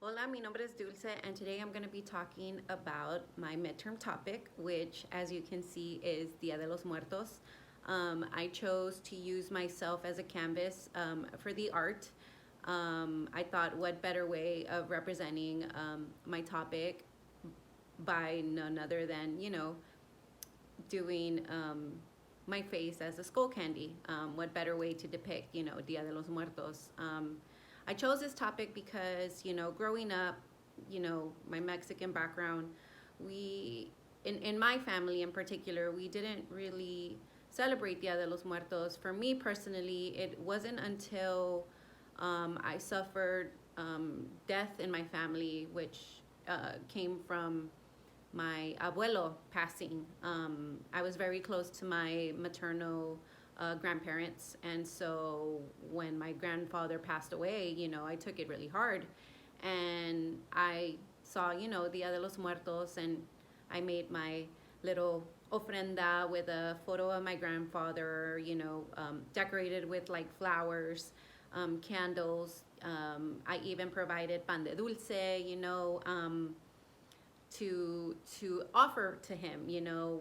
Hola, mi nombre es Dulce, and today I'm going to be talking about my midterm topic, which, as you can see, is Dia de los Muertos. I chose to use myself as a canvas for the art. I thought, what better way of representing my topic by none other than, doing my face as a skull candy. What better way to depict, Dia de los Muertos? I chose this topic because, growing up, my Mexican background, in my family in particular, we didn't really celebrate Dia de los Muertos. For me personally, it wasn't until I suffered death in my family, which came from my abuelo passing. I was very close to my maternal grandparents, and so when my grandfather passed away, I took it really hard, and I saw, Dia de los Muertos, and I made my little ofrenda with a photo of my grandfather, decorated with like flowers, candles. I even provided pan de dulce, to offer to him,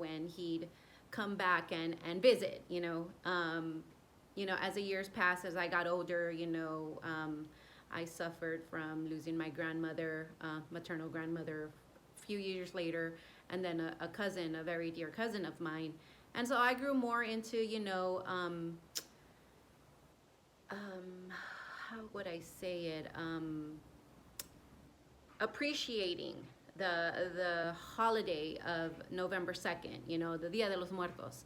when he'd come back and visit, as the years passed, as I got older, I suffered from losing my grandmother, maternal grandmother, a few years later, and then a cousin, a very dear cousin of mine. And so I grew more into, how would I say it? Appreciating the holiday of November 2nd, the Dia de los Muertos.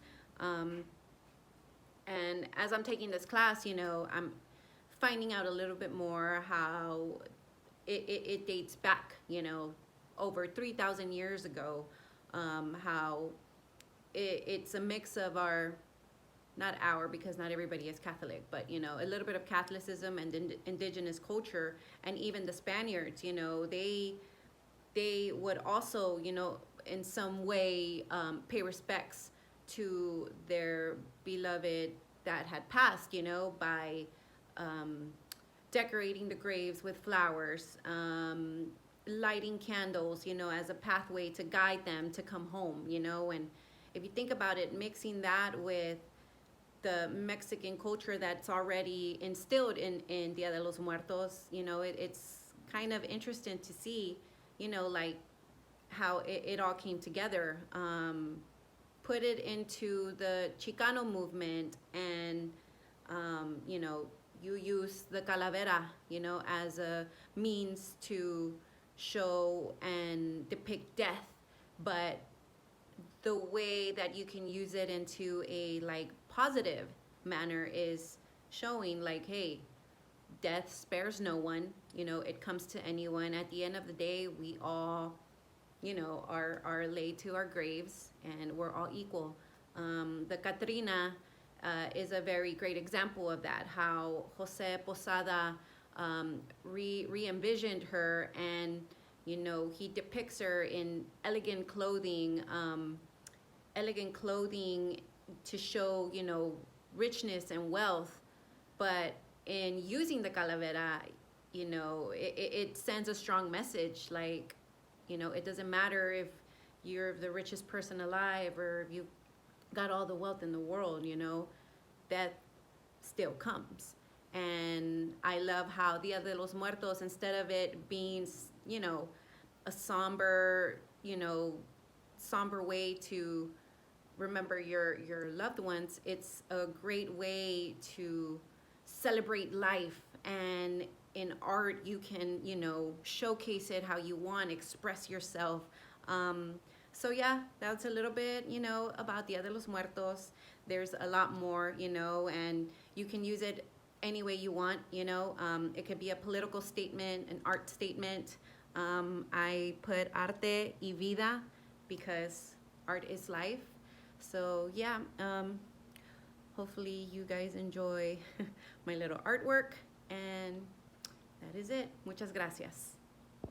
And as I'm taking this class, I'm finding out a little bit more how it dates back, over 3,000 years ago, how it's a mix of because not everybody is Catholic, but, a little bit of Catholicism and indigenous culture, and even the Spaniards, they would also, in some way pay respects to their beloved that had passed, by decorating the graves with flowers, lighting candles, as a pathway to guide them to come home, and if you think about it, mixing that with the Mexican culture that's already instilled in Dia de los Muertos, it's kind of interesting to see, like how it all came together. Put it into the Chicano movement, and you use the calavera, as a means to show and depict death, but the way that you can use it into a like positive manner is showing like, hey, death spares no one, it comes to anyone. At the end of the day, we all, are laid to our graves, and we're all equal. The Catrina is a very great example of that, how Jose Posada re-envisioned her, and he depicts her in elegant clothing to show, richness and wealth. But in using the calavera, it sends a strong message. Like, it doesn't matter if you're the richest person alive or if you've got all the wealth in the world, death still comes. And I love how Dia de los Muertos, instead of it being, a somber way to remember your loved ones, it's a great way to celebrate life. And in art, you can, showcase it how you want, express yourself. So yeah, that's a little bit, about Dia de los Muertos. There's a lot more, and you can use it any way you want, it could be a political statement, an art statement. I put arte y vida because art is life. So yeah, hopefully you guys enjoy my little artwork, and that is it. Muchas gracias.